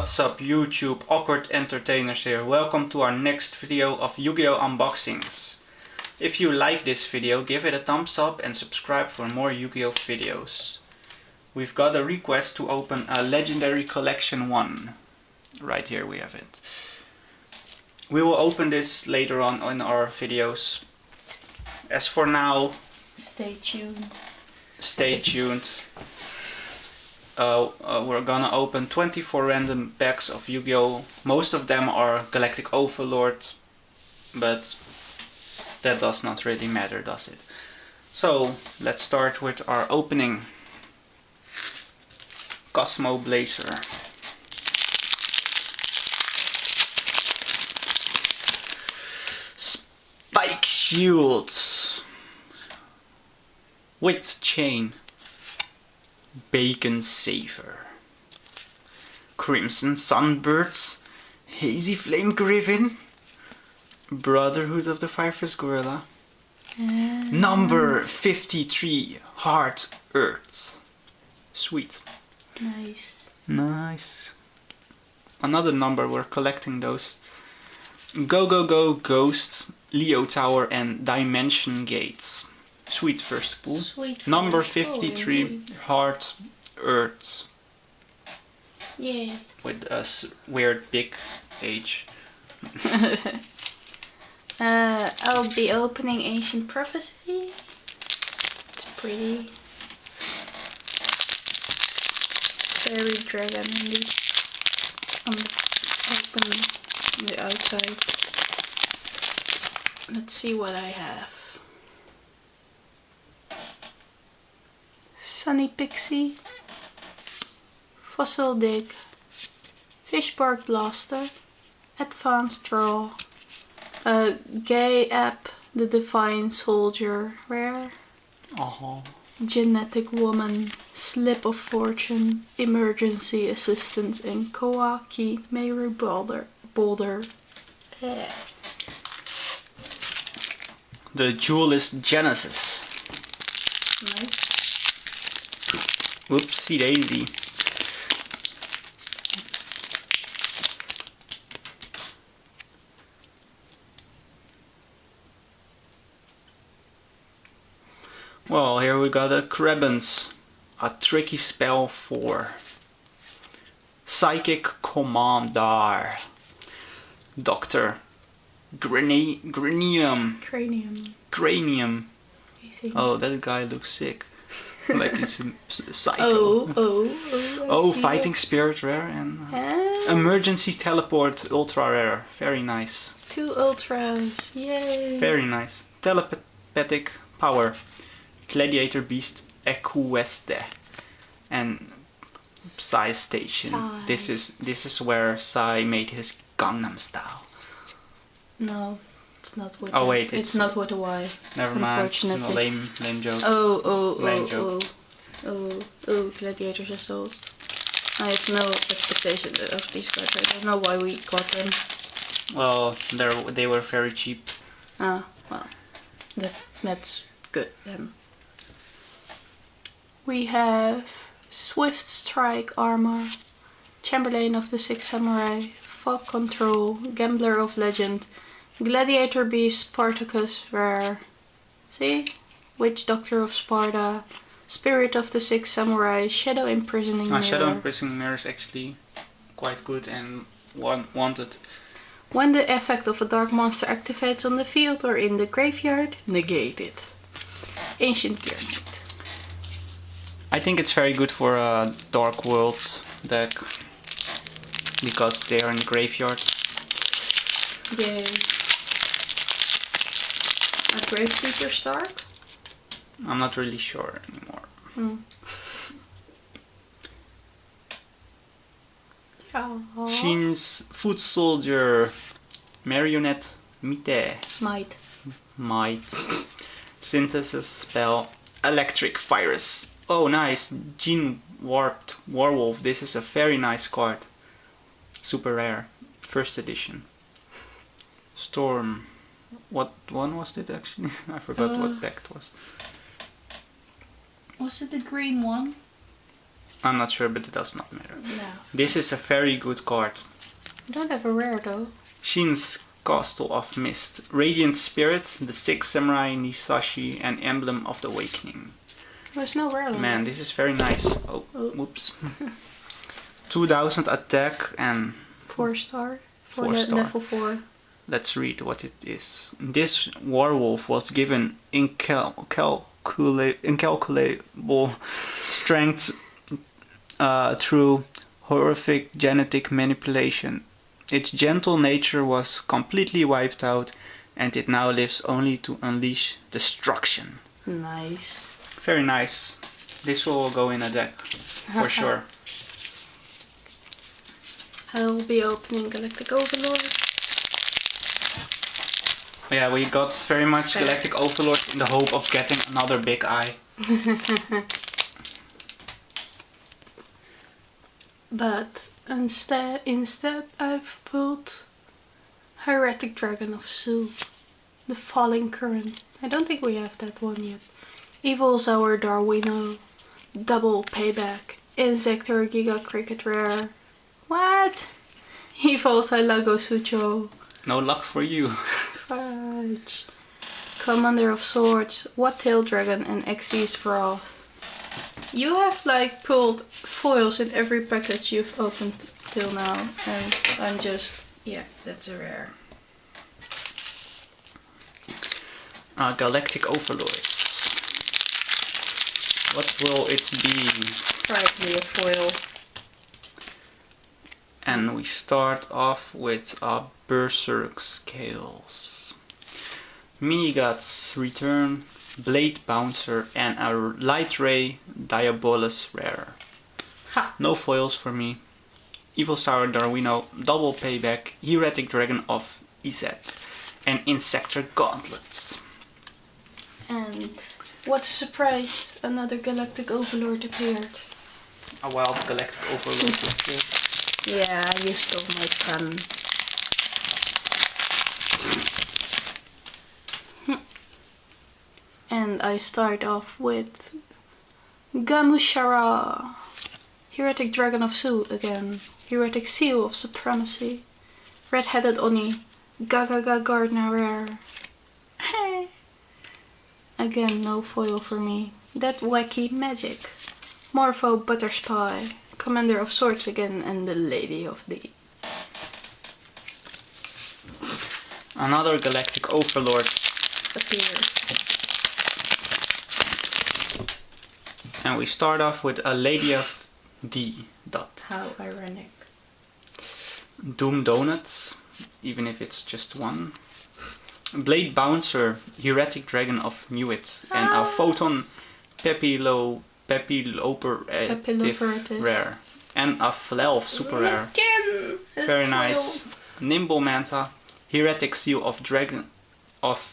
What's up YouTube, Awkward Entertainers here. Welcome to our next video of Yu-Gi-Oh unboxings. If you like this video, give it a thumbs up and subscribe for more Yu-Gi-Oh videos. We've got a request to open a Legendary Collection 1. Right here we have it. We will open this later on in our videos. As for now, stay tuned. Stay tuned. We're gonna open 24 random packs of Yu-Gi-Oh! Most of them are Galactic Overlord, but that does not really matter, does it? So, let's start with our opening. Cosmo Blazer. Spike Shields. With chain. Bacon Saver, Crimson Sunbirds, Hazy Flame Griffin, Brotherhood of the Firefist Gorilla, number 53, Hard Earth. Sweet. Nice. Nice. Another number, we're collecting those. Go Go Go Ghost, Leo Tower and Dimension Gates. Sweet first pull. Sweet. Number 53, Hard Earth. Yeah. With a weird big H. I'll be opening Ancient Prophecy. It's pretty. Fairy dragon on the outside. Let's see what I have. Sunny Pixie, Fossil Dig, Fishbark Blaster, Advanced Draw, Gay App, the Divine Soldier, Rare, Genetic Woman, Slip of Fortune, Emergency Assistance, and Kawaki Meru Boulder. Yeah. The Duelist Genesis. Nice. Whoopsie daisy. Well, here we got a Krebens, a tricky spell for Psychic Commander, Dr. Cranium. Oh, that guy looks sick. Like it's a psycho. Fighting Spirit rare and Emergency Teleport ultra rare. Very nice. 2 ultras, yay! Very nice. Telepathic Power, Gladiator Beast Equeste, and Psy Station. Psy. This is where Psy made his Gangnam Style. No. It's not with it's not with a Y. Never mind. No, lame joke. Gladiators and Souls. I have no expectation of these cards. I don't know why we got them. Well, they were very cheap. Ah, well, that's good then. We have Swift Strike Armor, Chamberlain of the Six Samurai, Fog Control, Gambler of Legend, Gladiator Beast, Spartacus, rare. See? Witch Doctor of Sparta, Spirit of the Six Samurai, Shadow Imprisoning Mirror. Shadow Imprisoning Mirror is actually quite good and wanted. When the effect of a dark monster activates on the field or in the graveyard, negate it. Ancient Gear Knight. I think it's very good for a Dark World deck because they are in the graveyard. Yay. Are Grave Creatures dark? I'm not really sure anymore. Shin's Foot Soldier, Marionette, Might, Synthesis Spell, Electric Virus. Oh nice, Gene Warped Warwolf. This is a very nice card. Super rare, first edition. Storm. What one was it actually? I forgot what pack it was. Was it the green one? I'm not sure, but it does not matter. No. This is a very good card. I don't have a rare though. Shin's Castle of Mist. Radiant Spirit, the Sixth Samurai Nisashi, and Emblem of the Awakening. There's no rare one. Man, this is very nice. Oh, whoops. 2000 attack and 4-star. 4-star. Level 4. Let's read what it is. This werewolf was given incalculable strength through horrific genetic manipulation. Its gentle nature was completely wiped out, and it now lives only to unleash destruction. Nice. Very nice. This will go in a deck, for sure. I will be opening Galactic Overlord. Yeah, we got very much Galactic Overlord in the hope of getting another big eye. But instead I've pulled Hieratic Dragon of Su, the Falling Current. I don't think we have that one yet. Evil Sour Darwino, double payback. Insector Giga Cricket Rare. What? Evil Tailago Sucho. No luck for you. Fudge. Commander of Swords, What Tail Dragon, and Xyz Wrath. You have like pulled foils in every package you've opened till now, and I'm just, yeah, that's a rare. Galactic Overlords. What will it be? Probably a foil. And we start off with a Berserk Scales. Minigods Return, Blade Bouncer, and a Light Ray Diabolus Rare. Ha! No foils for me. Evil Sour Darwino, double payback, Hieratic Dragon of Izet, and Insector Gauntlets. And what a surprise! Another Galactic Overlord appeared. A wild Galactic Overlord appeared. Yeah, you stole my fun. And I start off with Gamushara, Hieratic Dragon of Su again, Hieratic Seal of Supremacy, Red-Headed Oni, Gagaga Gardener Rare. Again, no foil for me. That Wacky Magic, Morpho Butterspy, Commander of Swords again, and the Lady of the... Another Galactic Overlord appeared. And we start off with a Lady of D. Dot. How ironic. Doom Donuts, even if it's just one. Blade Bouncer, Hieratic Dragon of Newit, and a Photon Pepiloperative Rare. And a Flelf Super Rare. Again! Very nice. Nimble Manta, Hieratic Seal of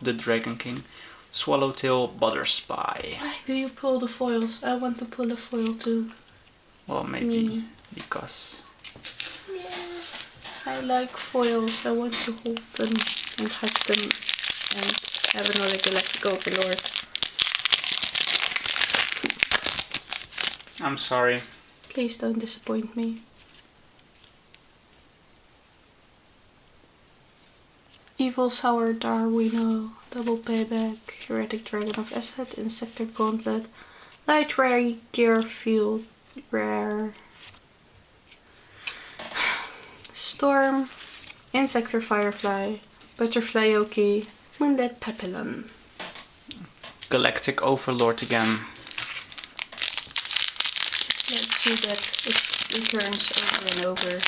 the Dragon King, Swallowtail Butterspy. Why do you pull the foils? I want to pull a foil too. Well, maybe because... Yeah, I like foils. I want to hold them and have them and have another Galactic Overlord. I'm sorry. Please don't disappoint me. Evil Sour Darwino, double payback, Hieratic Dragon of Asset, Insector Gauntlet, Light Ray Gear Field Rare, Storm, Insector Firefly, Butterfly Yoki, Moonlit Papillon. Galactic Overlord again. Let's see that it returns over and over.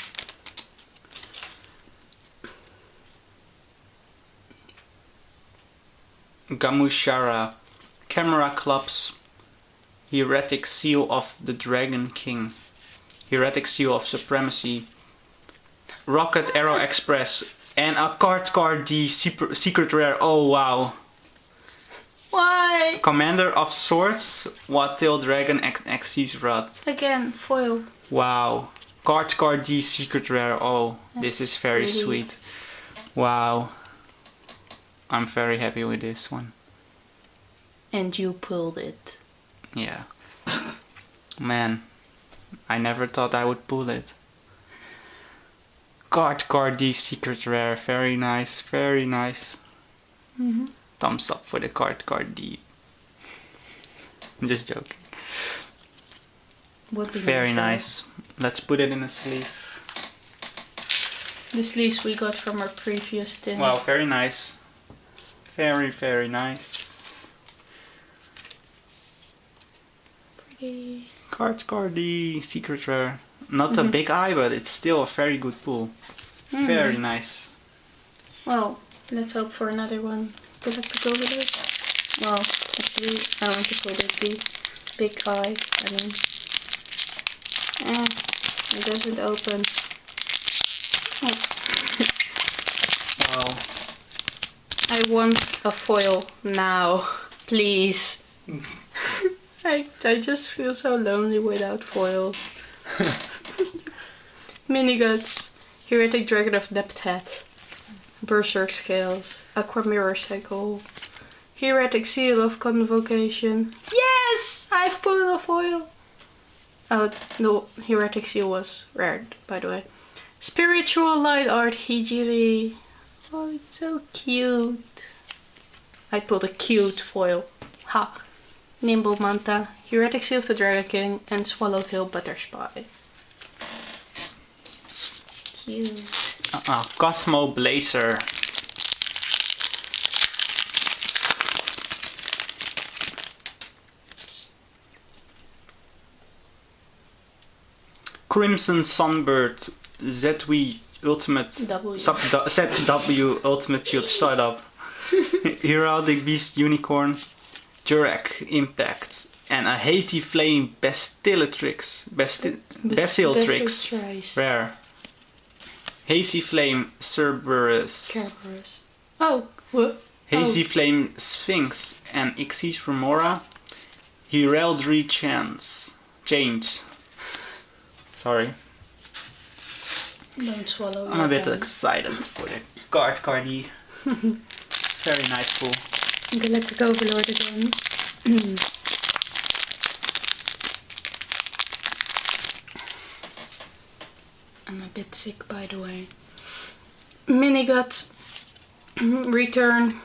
Gamushara, Camera Clubs, Hieratic Seal of the Dragon King, Hieratic Seal of Supremacy, Rocket Arrow Express, and a Card D Secret Rare. Oh wow. Why? Commander of Swords, What Tail Dragon, Xyz Wrath. Again, foil. Wow. Card D Secret Rare. Oh, this is very pretty. sweet. Wow. I'm very happy with this one. And you pulled it. Yeah. Man. I never thought I would pull it. Card D secret rare. Very nice, very nice. Thumbs up for the card D. I'm just joking. Would be Very nice. Let's put it in a sleeve. The sleeves we got from our previous tin. Wow, very nice. Very, very nice. Pretty. Card D secret rare. Not a big eye, but it's still a very good pull. Very nice. Well, let's hope for another one. Good luck to go with it. Well, actually, I want to pull the big eye. I mean, it doesn't open. Wow. I want a foil now, please. I just feel so lonely without foils. Mini Guts, Heretic Dragon of Depth Head, Berserk Scales, Aqua Mirror Cycle, Heretic Seal of Convocation. Yes! I've pulled a foil! Oh, no, Heretic Seal was rare, by the way. Spiritual Light Art Hijiri. Oh, it's so cute. I pulled a cute foil. Ha! Nimble Manta, Heretic Seal of the Dragon King, and Swallowtail Butterspy. Cute. Cosmo Blazer. Crimson Sunbird ZW Ultimate ZW Ultimate Shield Setup. Heraldic Beast Unicorn, Jurek Impact, and a Hazy Flame Basilatrix. Basilatrix. Rare. Hazy Flame Cerberus. Oh, what? Hazy Flame Sphinx and Xyz Remora. Heraldry Change. Sorry. Don't swallow. I'm a bit excited for the cardy. Very nice pull. Galactic Overlord again. I'm a bit sick, by the way. Minigut, Return,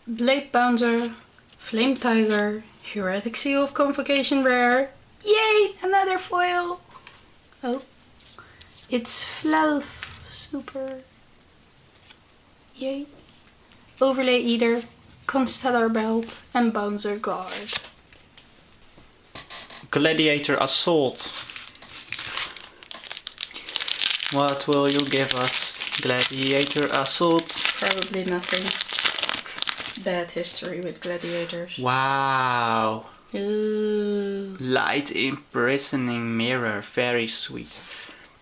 Blade Bouncer, Flame Tiger, Heretic Seal of Convocation Rare. Yay! Another foil! Oh. It's Fluff. Super. Yay. Overlay Eater, Constellar Belt, and Bouncer Guard. Gladiator Assault. What will you give us, Gladiator Assault? Probably nothing. Bad history with gladiators. Wow. Ooh. Light Imprisoning Mirror, very sweet.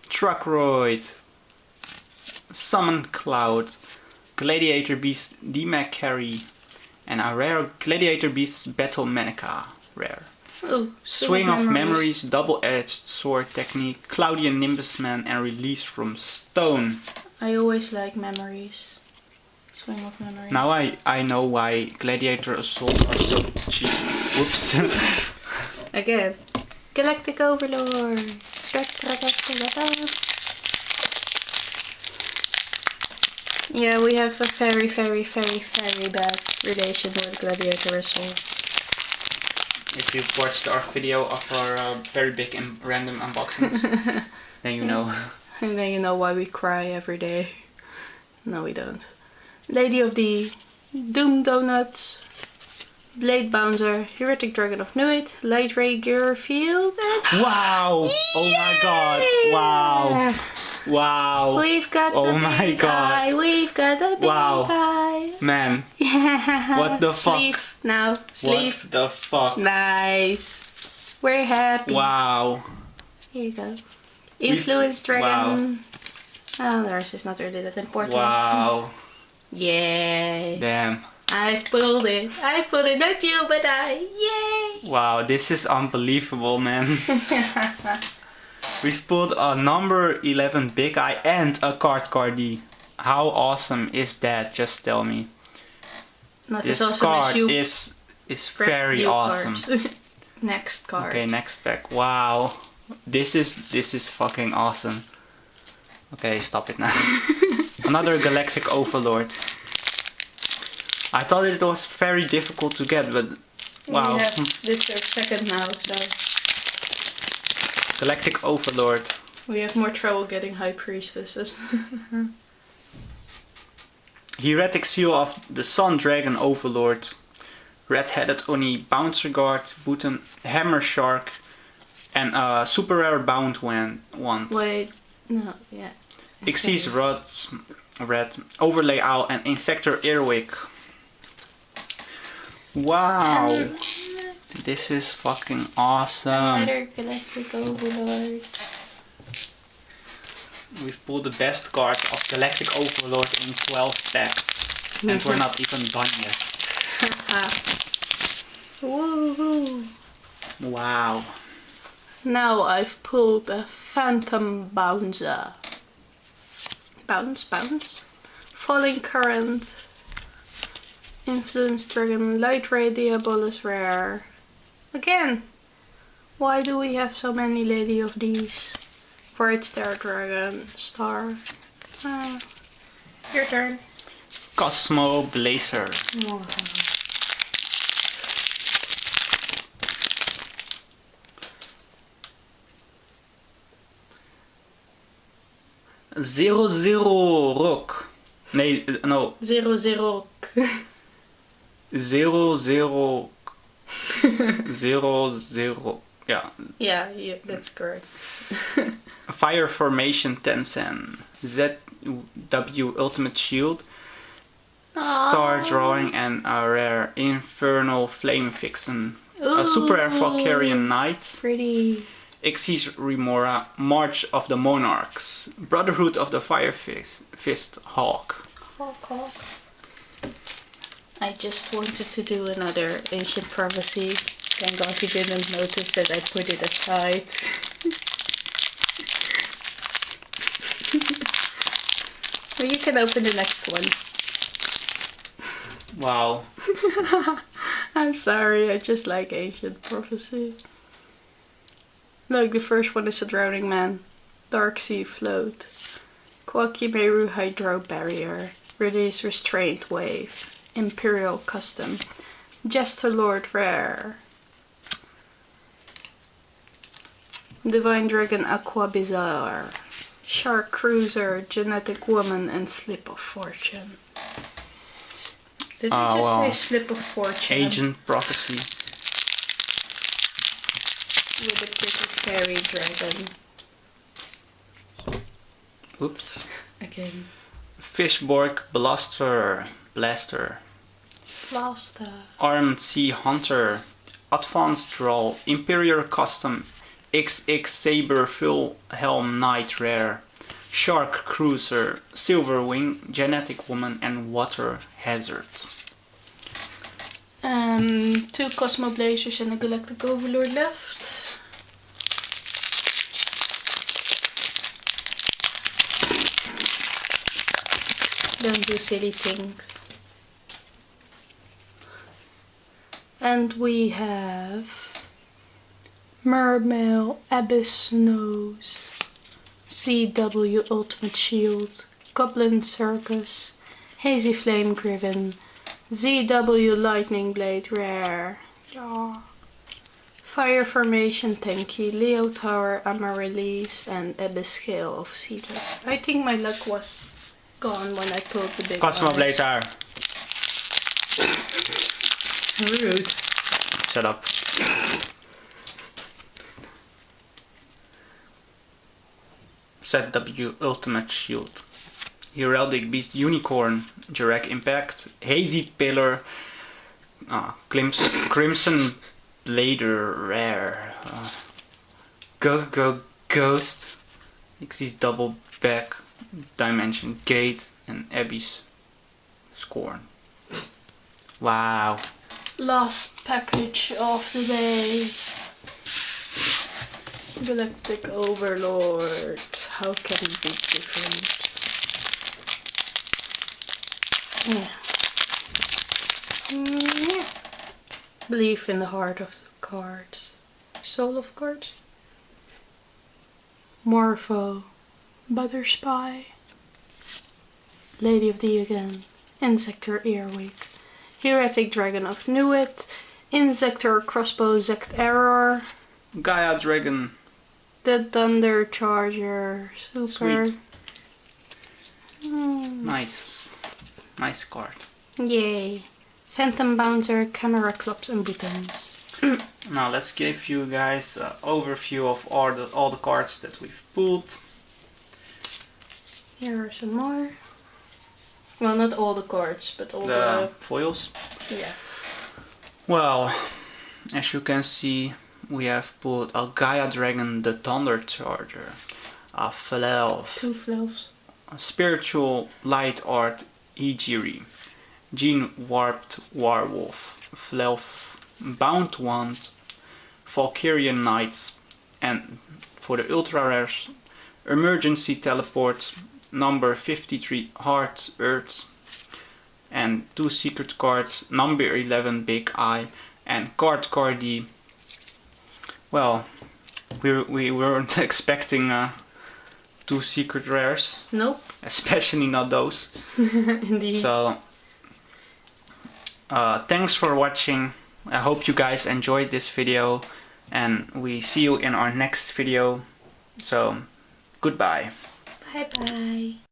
Truckroid. Summon Cloud. Gladiator Beast D-Mac Carry. And a rare Gladiator Beast Battle Manica, rare. Oh, Swing of Memories, Double-Edged Sword Technique, Cloudian Nimbusman, and Release from Stone. I always like memories. Swing of Memories. Now I know why Gladiator Assaults are so cheap. Whoops. Again. Galactic Overlord. Yeah, we have a very, very, very, very bad relation with Gladiator Assault. If you've watched our video of our very big and random unboxings, then you know. And then you know why we cry every day. No, we don't. Lady of the Doom Donuts, Blade Bouncer, Heretic Dragon of Nuit, Light Ray Gearfield, and... Wow! Yeah! Oh my god! Wow! Wow! We've got the big eye. We've got the big eye. Man. Yeah. What the fuck? Sleeve now. Sleeve. What the fuck? Nice. We're happy. Wow. Here you go. Influence Dragon. Oh, the rest is not really that important. Wow. Yay. Damn. I pulled it. I pulled it. Not you, but I. Yay. Wow, this is unbelievable, man. We've pulled a number 11 Big Eye and a cardy. How awesome is that? Just tell me. Not this awesome card is very awesome. Next card. Okay, next pack. Wow. This is fucking awesome. Okay, stop it now. Another galactic overlord. I thought it was very difficult to get, but wow. Yeah, this is our second now, so Galactic overlord. we have more trouble getting high priestesses. Heretic seal of the Sun Dragon Overlord. Red-headed Oni Bouncer Guard, Booten Hammer Shark, and a super rare bound wand. Wait, no, yeah. Xyz Rods, Red, Overlay Owl, and Insector Earwig. Wow! This is fucking awesome. Another Galactic Overlord. We've pulled the best cards of Galactic Overlord in 12 packs. And we're not even done yet. Woohoo! Wow. Now I've pulled a Phantom Bouncer. Bounce. Falling Current. Influence Dragon. Light Ray Diabolus Rare. Again! Why do we have so many Lady of these? Bright Star Dragon. Star. Your turn. Cosmo Blazer. Wow. Zero Rock. Nee, no. 0. 0 yeah. Yeah, that's correct. Fire Formation Tensen. ZW Ultimate Shield. Star Drawing and a rare Infernal Flame Vixen. A super rare Valkyrian Knight. Pretty. Xyz Remora, March of the Monarchs. Brotherhood of the Fire Fist Hawk. Hawk. I just wanted to do another Ancient Prophecy. Thank God you didn't notice that I put it aside. Well, you can open the next one. Wow. I'm sorry, I just like Ancient Prophecy. Look, the first one is a Drowning Man. Dark Sea Float. Kwakimeru Hydro Barrier. Release Restraint Wave. Imperial Custom. Jester Lord Rare. Divine Dragon Aqua Bizarre. Shark Cruiser, Genetic Woman, and Slip of Fortune. Did we just say Slip of Fortune? Agent Prophecy. With a pretty fairy dragon. Oops. Again. Fishborg Blaster. Blaster. Armed Sea Hunter. Advanced Draw. Imperial Custom. XX Saber Full Helm Knight Rare. Shark Cruiser. Silverwing. Genetic Woman, and Water Hazard. 2 Cosmo Blazers and a Galactic Overlord left. Don't do silly things. And we have Mermail, Abyss Nose, CW Ultimate Shield, Goblin Circus, Hazy Flame Griven, ZW Lightning Blade Rare, Fire Formation Tanky, Leo Tower Amaryllis, and Abyss Scale of Cedars. I think my luck was gone when I pulled the big Cosmo Blazer. Rude. Shut up. ZW Ultimate Shield. Heraldic Beast Unicorn. Direct Impact. Hazy Pillar. Crimson Blader Rare. Ghost. Xyz Double Back. Dimension Gate. And Abyss Scorn. Wow. Last package of the day. Galactic Overlord. How can it be different? Yeah. Believe in the heart of the cards. Soul of cards? Morpho, Butter Spy, Lady of the again, Insector Earwig, Heretic Dragon of Newit, Insector Crossbow Zect Error, Gaia Dragon, the Thunder Charger, super. Sweet. Nice card. Yay. Phantom Bouncer, Camera Clubs and Buttons. Now let's give you guys an overview of all the cards that we've pulled. Here are some more. Well, not all the cards, but all The foils. Yeah. Well, as you can see, we have pulled a Gaia Dragon, the Thunder Charger, a Flail, 2 Flails, a Spiritual Light Art Ejiri, Gene Warped Warwolf, Flail, Bound Wand, Valkyrian Knight, and for the ultra rares, Emergency Teleport, number 53 Hard Earth, and 2 secret cards, number 11 Big Eye, and Cardi. Well, we weren't expecting 2 secret rares. Nope. Especially not those. Indeed. So, thanks for watching. I hope you guys enjoyed this video, and we see you in our next video. So, goodbye. Bye bye.